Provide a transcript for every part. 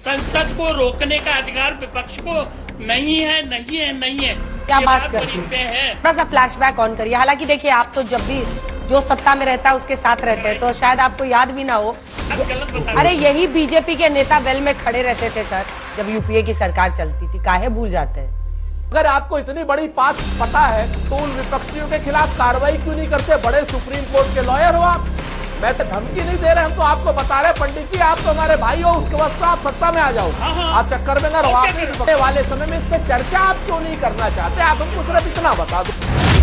संसद को रोकने का अधिकार विपक्ष को नहीं है, नहीं है, नहीं है। क्या बात करते हैं? थोड़ा सा फ्लैशबैक ऑन करिए। हालांकि देखिए, आप तो जब भी जो सत्ता में रहता है उसके साथ रहते हैं, तो शायद आपको याद भी ना हो। अरे यही बीजेपी के नेता वेल में खड़े रहते थे सर, जब यूपीए की सरकार चलती थी। काहे भूल जाते हैं? अगर आपको इतनी बड़ी बात पता है तो उन विपक्षियों के खिलाफ कार्रवाई क्यों नहीं करते? बड़े सुप्रीम कोर्ट के लॉयर हो आप। मैं तो धमकी नहीं दे रहे, हम तो आपको बता रहे पंडित जी, आप तो हमारे भाई हो, उसके बाद तो आप सत्ता में आ जाओ। आप चक्कर में ना रहो। आप वाले समय में इस पे चर्चा आप क्यों नहीं करना चाहते? आप हमको सिर्फ इतना बता दो।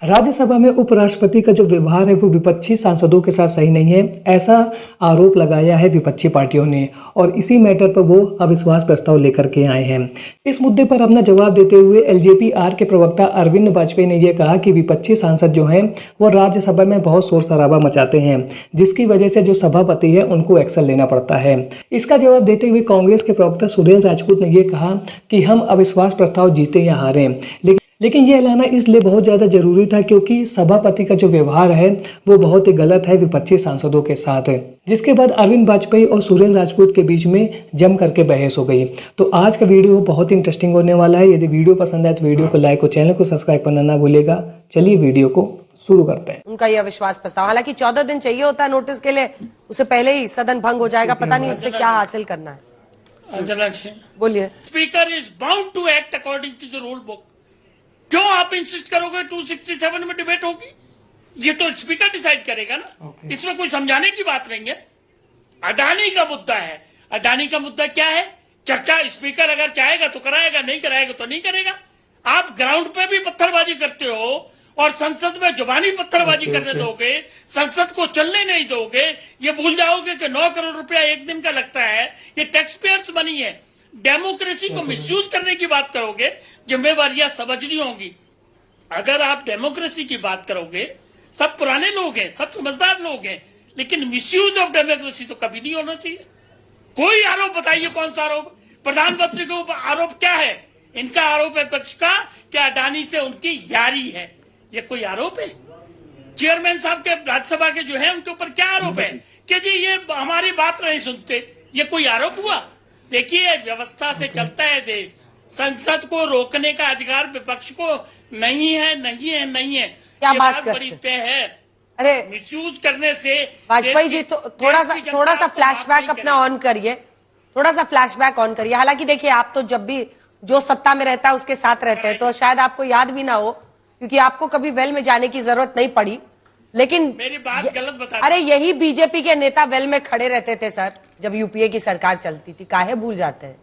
राज्यसभा में उपराष्ट्रपति का जो व्यवहार है वो विपक्षी सांसदों के साथ सही नहीं है, ऐसा आरोप लगाया है विपक्षी पार्टियों ने, और इसी मैटर पर वो अविश्वास प्रस्ताव लेकर के आए हैं। इस मुद्दे पर अपना जवाब देते हुए एलजेपी-आर के प्रवक्ता अरविंद वाजपेयी ने यह कहा कि विपक्षी सांसद जो हैं वो राज्यसभा में बहुत शोर शराबा मचाते हैं, जिसकी वजह से जो सभापति है उनको एक्शन लेना पड़ता है। इसका जवाब देते हुए कांग्रेस के प्रवक्ता सुरेंद्र राजपूत ने यह कहा कि हम अविश्वास प्रस्ताव जीते या हारे, लेकिन यह ऐलाना इसलिए बहुत ज़्यादा जरूरी था क्योंकि सभापति का जो व्यवहार है वो बहुत ही गलत है विपक्षी सांसदों के साथ। जिसके बाद अरविंद वाजपेयी और सुरेंद्र राजपूत के बीच में जम करके बहस हो गई। तो आज का वीडियो बहुत इंटरेस्टिंग होने वाला है। यदि वीडियो पसंद आए तो वीडियो को लाइक और चैनल को सब्सक्राइब करना ना भूलेगा। चलिए वीडियो को शुरू करते हैं। उनका यह अविश्वास प्रस्ताव, हालांकि 14 दिन चाहिए होता है नोटिस के लिए, उससे पहले ही सदन भंग हो जाएगा। पता नहीं इससे क्या हासिल करना है। अंजना जी बोलिए। Speaker is bound to act according to the rule book. क्यों आप इंसिस्ट करोगे 267 में डिबेट होगी? ये तो स्पीकर डिसाइड करेगा ना। इसमें कोई समझाने की बात नहीं है। अडानी का मुद्दा है। अडानी का मुद्दा क्या है? चर्चा स्पीकर अगर चाहेगा तो कराएगा, नहीं कराएगा तो नहीं करेगा। आप ग्राउंड पे भी पत्थरबाजी करते हो और संसद में जुबानी पत्थरबाजी करने दोगे, संसद को चलने नहीं दोगे। ये भूल जाओगे कि 9 करोड़ रुपया एक दिन का लगता है, ये टैक्स पेयर्स मनी है। डेमोक्रेसी को मिसयूज करने की बात करोगे, जिम्मेवारियां समझनी होंगी। अगर आप डेमोक्रेसी की बात करोगे, सब पुराने लोग हैं, सब समझदार लोग हैं, लेकिन मिसयूज ऑफ डेमोक्रेसी तो कभी नहीं होना चाहिए। कोई आरोप बताइए, कौन सा आरोप? प्रधानमंत्री के ऊपर आरोप क्या है? इनका आरोप है पक्ष का कि अडानी से उनकी यारी है। ये कोई आरोप है? चेयरमैन साहब के राज्यसभा के जो है उनके ऊपर क्या आरोप है कि जी ये हमारी बात नहीं सुनते? ये कोई आरोप हुआ? देखिए, व्यवस्था से चलता है देश। संसद को रोकने का अधिकार विपक्ष को नहीं है, नहीं है, नहीं है। क्या बात बड़ी तय है। अरे मिसयूज करने से वाजपेयी जी, तो थोड़ा सा फ्लैशबैक अपना ऑन करिए। थोड़ा सा फ्लैशबैक ऑन करिए। हालांकि देखिए, आप तो जब भी जो सत्ता में रहता है उसके साथ रहते हैं, तो शायद आपको याद भी ना हो, क्योंकि आपको कभी वेल में जाने की जरूरत नहीं पड़ी। लेकिन मेरी बात गलत बता। अरे यही बीजेपी के नेता वेल में खड़े रहते थे सर, जब यूपीए की सरकार चलती थी। काहे भूल जाते हैं?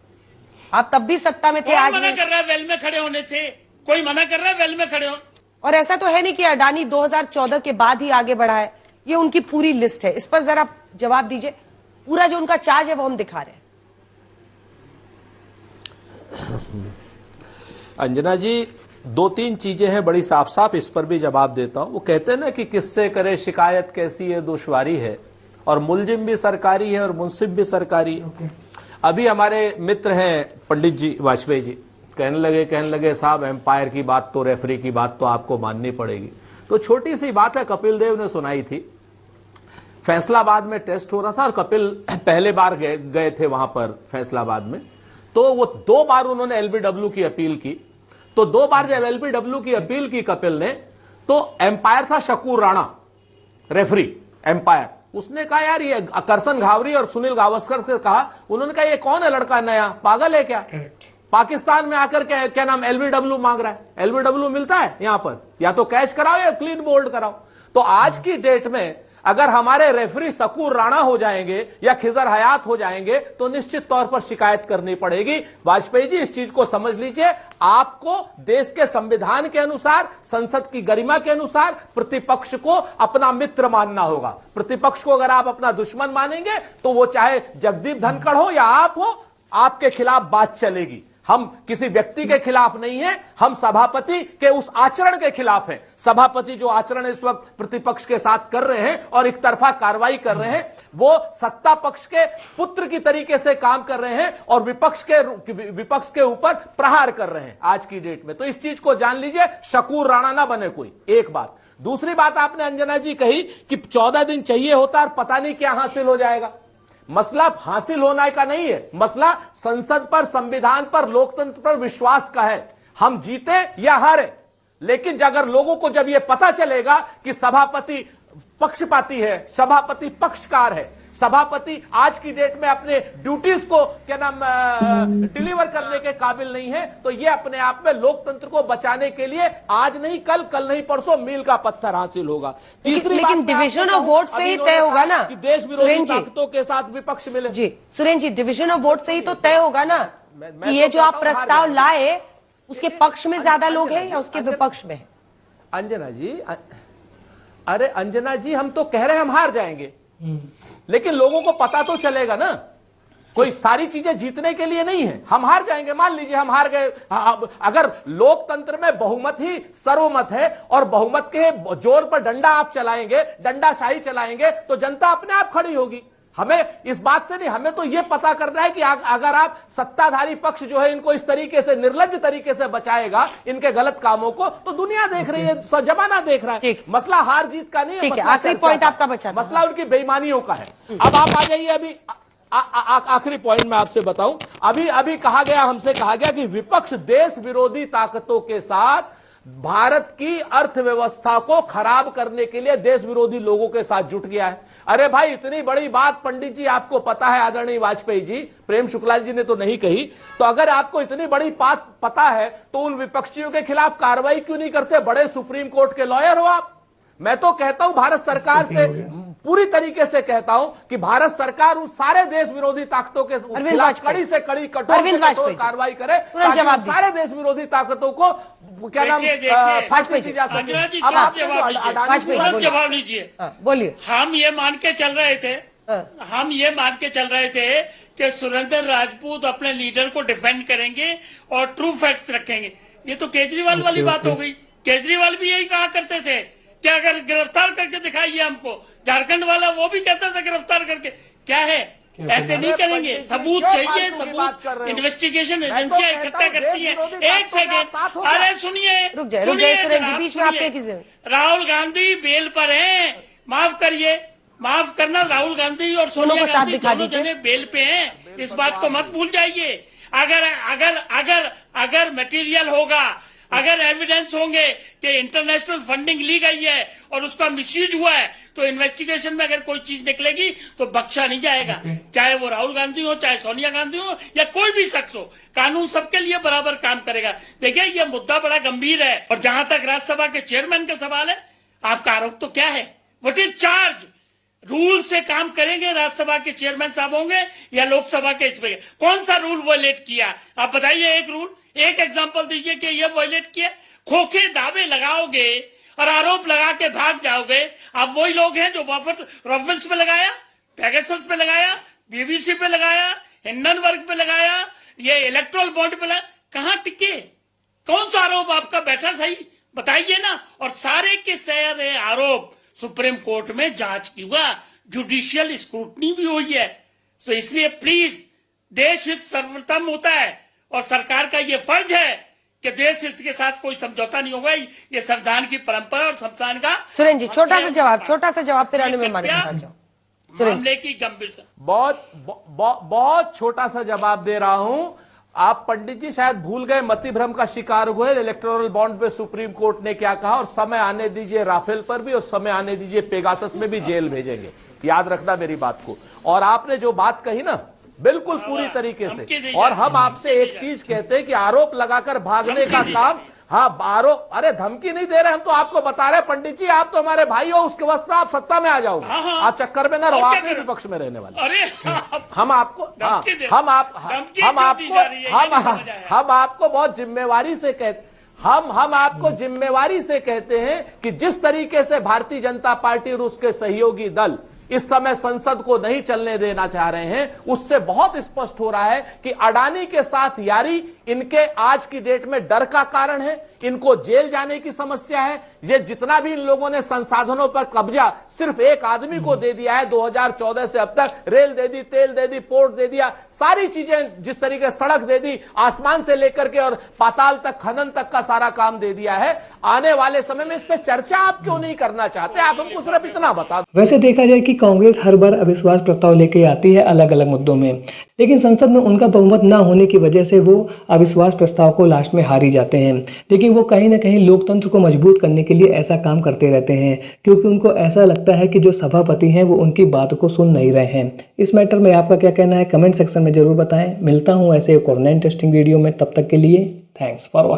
आप तब भी सत्ता में थे। आज मना कर रहा है वेल में खड़े होने से? कोई मना कर रहा है वेल में खड़े हो? और ऐसा तो है नहीं कि अडानी 2014 के बाद ही आगे बढ़ा है। ये उनकी पूरी लिस्ट है। इस पर जरा जवाब दीजिए। पूरा जो उनका चार्ज है वो हम दिखा रहे हैं। अंजना जी, 2-3 चीजें हैं बड़ी साफ साफ, इस पर भी जवाब देता हूं। वो कहते हैं ना कि किससे करे शिकायत कैसी है दुश्वारी है, और मुलजिम भी सरकारी है और मुंसिफ भी सरकारी है। अभी हमारे मित्र हैं पंडित जी वाजपेयी जी, कहने लगे साहब एम्पायर की बात तो, रेफरी की बात तो आपको माननी पड़ेगी। तो छोटी सी बात है, कपिल देव ने सुनाई थी। फैसलाबाद में टेस्ट हो रहा था और कपिल पहले बार गए थे वहां पर फैसलाबाद में। तो वो 2 बार उन्होंने एलबीडब्ल्यू की अपील की। तो 2 बार जब एलबीडब्ल्यू की अपील की कपिल ने, तो एम्पायर था शकूर राणा, रेफरी एम्पायर। उसने कहा यार ये करसन घावरी और सुनील गावस्कर से कहा, उन्होंने कहा ये कौन है लड़का नया, पागल है क्या? पाकिस्तान में आकर क्या नाम एलबीडब्ल्यू मांग रहा है? एलबीडब्ल्यू मिलता है यहां पर? या तो कैच कराओ या क्लीन बोल्ड कराओ। तो आज की डेट में अगर हमारे रेफरी शकूर राणा हो जाएंगे या खिजर हयात हो जाएंगे तो निश्चित तौर पर शिकायत करनी पड़ेगी। वाजपेयी जी, इस चीज को समझ लीजिए। आपको देश के संविधान के अनुसार, संसद की गरिमा के अनुसार प्रतिपक्ष को अपना मित्र मानना होगा। प्रतिपक्ष को अगर आप अपना दुश्मन मानेंगे तो वो चाहे जगदीप धनखड़ हो या आप हो, आपके खिलाफ बात चलेगी। हम किसी व्यक्ति के खिलाफ नहीं है, हम सभापति के उस आचरण के खिलाफ हैं। सभापति जो आचरण इस वक्त प्रतिपक्ष के साथ कर रहे हैं और एक तरफा कार्रवाई कर रहे हैं, वो सत्ता पक्ष के पुत्र की तरीके से काम कर रहे हैं और विपक्ष के ऊपर प्रहार कर रहे हैं आज की डेट में। तो इस चीज को जान लीजिए, शकूर राणा ना बने कोई। एक बात। दूसरी बात, आपने अंजना जी कही कि 14 दिन चाहिए होता और पता नहीं क्या हासिल हो जाएगा। मसला हासिल होने का नहीं है, मसला संसद पर, संविधान पर, लोकतंत्र पर विश्वास का है। हम जीते या हारे, लेकिन अगर लोगों को जब यह पता चलेगा कि सभापति पक्षपाती है, सभापति पक्षकार है, सभापति आज की डेट में अपने ड्यूटीज को क्या नाम डिलीवर करने के काबिल नहीं है, तो ये अपने आप में लोकतंत्र को बचाने के लिए आज नहीं कल, कल नहीं परसों मील का पत्थर हासिल होगा। तीसरी लेकिन डिवीजन ऑफ वोट से ही तय होगा ना कि देश विरोधी ताकतों के साथ विपक्ष मिले। जी सुरेन जी, डिवीजन ऑफ वोट से ही तो तय होगा ना कि ये जो आप प्रस्ताव लाए उसके पक्ष में ज्यादा लोग हैं या उसके विपक्ष में है। अंजना जी, अरे अंजना जी, हम तो कह रहे हैं हम हार जाएंगे, लेकिन लोगों को पता तो चलेगा ना, कोई सारी चीजें जीतने के लिए नहीं है। हम हार जाएंगे, मान लीजिए हम हार गए। अगर लोकतंत्र में बहुमत ही सर्वमत है और बहुमत के जोर पर डंडा आप चलाएंगे, डंडाशाही चलाएंगे, तो जनता अपने आप खड़ी होगी। हमें इस बात से नहीं, हमें तो यह पता करना है कि अगर आप सत्ताधारी पक्ष जो है इनको इस तरीके से, निर्लज्ज तरीके से बचाएगा इनके गलत कामों को, तो दुनिया देख रही है, जमाना देख रहा है। मसला हार जीत का नहीं है, आखिरी पॉइंट आपका बचा, मसला उनकी बेईमानियों का है। अब आप आ जाइए, अभी आखिरी पॉइंट मैं आपसे बताऊं। अभी कहा गया, हमसे कहा गया कि विपक्ष देश विरोधी ताकतों के साथ भारत की अर्थव्यवस्था को खराब करने के लिए देश विरोधी लोगों के साथ जुट गया है। अरे भाई, इतनी बड़ी बात पंडित जी आपको पता है, आदरणीय वाजपेयी जी, प्रेम शुक्ला जी ने तो नहीं कही, तो अगर आपको इतनी बड़ी बात पता है तो उन विपक्षियों के खिलाफ कार्रवाई क्यों नहीं करते? बड़े सुप्रीम कोर्ट के लॉयर हो आप। मैं तो कहता हूं भारत सरकार से, पूरी तरीके से कहता हूं कि भारत सरकार उन सारे देश विरोधी ताकतों के खिलाफ कड़ी से कड़ी, कठोर कार्रवाई करे, सारे देश विरोधी ताकतों को क्या नाम फांसी दी जा सके। जवाब लीजिए। बोलिए। हम ये मान के चल रहे थे कि सुरेंद्र राजपूत अपने लीडर को डिफेंड करेंगे और ट्रू फैक्ट्स रखेंगे। ये तो केजरीवाल वाली बात हो गई। केजरीवाल भी यही कहा करते थे कि अगर गिरफ्तार करके दिखाइए हमको। झारखंड वाला वो भी कहता था गिरफ्तार करके। क्या है, ऐसे नहीं करेंगे, सबूत चाहिए, सबूत इन्वेस्टिगेशन एजेंसियां इकट्ठा करती है। एक सेकेंड, अरे सुनिए, बीच में आपके किसी राहुल गांधी बेल पर हैं, माफ करिए, माफ करना, राहुल गांधी और सोनिया गांधी दोनों जने बेल पे हैं, इस बात को मत भूल जाइए। अगर मटेरियल होगा, अगर एविडेंस होंगे कि इंटरनेशनल फंडिंग ली गई है और उसका मिसयूज हुआ है, तो इन्वेस्टिगेशन में अगर कोई चीज निकलेगी तो बख्शा नहीं जाएगा। चाहे वो राहुल गांधी हो, चाहे सोनिया गांधी हो, या कोई भी शख्स हो, कानून सबके लिए बराबर काम करेगा। देखिए, ये मुद्दा बड़ा गंभीर है। और जहां तक राज्यसभा के चेयरमैन का सवाल है, आपका आरोप तो क्या है? What is charge? रूल से काम करेंगे राज्यसभा के चेयरमैन साहब होंगे या लोकसभा के स्पीकर? कौन सा रूल वायलेट किया? आप बताइए, एक रूल, एक एग्जांपल दीजिए कि ये वायलेट किया। खोखे दावे लगाओगे और आरोप लगा के भाग जाओगे। आप वही लोग हैं जो बफर रॉबिन्स पे लगाया, पेगासस पे लगाया, बीबीसी पे लगाया, हिंडनबर्ग पे लगाया, ये इलेक्ट्रल बॉन्ड पे लगाया। कहां टिके? कौन सा आरोप आपका बैठा सही? बताइए ना। और सारे के सारे आरोप सुप्रीम कोर्ट में जांच की हुआ, जुडिशियल स्क्रूटनी भी हुई है। तो इसलिए प्लीज, देश हित सर्वोत्तम होता है और सरकार का ये फर्ज है कि देश हित के साथ कोई समझौता नहीं होगा। ये संविधान की परंपरा और संविधान का। सुरेन जी, छोटा सा जवाब फिर आने में मामले की गंभीरता। बहुत छोटा सा जवाब दे रहा हूं। आप पंडित जी शायद भूल गए, मति भ्रम का शिकार हुए। इलेक्टोरल बॉन्ड पे सुप्रीम कोर्ट ने क्या कहा, और समय आने दीजिए राफेल पर भी, और समय आने दीजिए पेगासस में भी जेल भेजेंगे। याद रखना मेरी बात को। और आपने जो बात कही ना, बिल्कुल पूरी तरीके से। और हम आपसे एक चीज कहते हैं कि आरोप लगाकर भागने का काम, हाँ आरोप, अरे धमकी नहीं दे रहे हम, तो आपको बता रहे पंडित जी, आप तो हमारे भाई हो, उसके वक्त आप सत्ता में आ जाओगे। आप चक्कर में ना रहो, आप विपक्ष में रहने वाले। अरे हम आपको बहुत जिम्मेवारी से कहते, हम आपको जिम्मेवारी से कहते हैं कि जिस तरीके से भारतीय जनता पार्टी और उसके सहयोगी दल इस समय संसद को नहीं चलने देना चाह रहे हैं, उससे बहुत स्पष्ट हो रहा है कि अडानी के साथ यारी इनके आज की डेट में डर का कारण है। इनको जेल जाने की समस्या है। ये जितना भी इन लोगों ने संसाधनों पर कब्जा सिर्फ एक आदमी को दे दिया है 2014 से अब तक, रेल दे दी, तेल दे दी, पोर्ट दे दिया, सारी चीजें जिस तरीके सड़क दे दी, आसमान से लेकर के और पाताल तक, खनन तक का सारा काम दे दिया है। आने वाले समय में इस पर चर्चा आप क्यों नहीं करना चाहते? आप हमको सिर्फ इतना बता। वैसे देखा जाए कि कांग्रेस हर बार अविश्वास प्रस्ताव लेके आती है अलग अलग मुद्दों में, लेकिन संसद में उनका बहुमत ना होने की वजह से वो अविश्वास प्रस्ताव को लास्ट में हार ही जाते हैं। लेकिन वो कहीं ना कहीं लोकतंत्र को मजबूत करने के लिए ऐसा काम करते रहते हैं, क्योंकि उनको ऐसा लगता है कि जो सभापति हैं वो उनकी बात को सुन नहीं रहे हैं। इस मैटर में आपका क्या कहना है कमेंट सेक्शन में जरूर बताएं। मिलता हूँ ऐसे एक और नए इंटरेस्टिंग वीडियो में, तब तक के लिए थैंक्स फॉर वॉचिंग।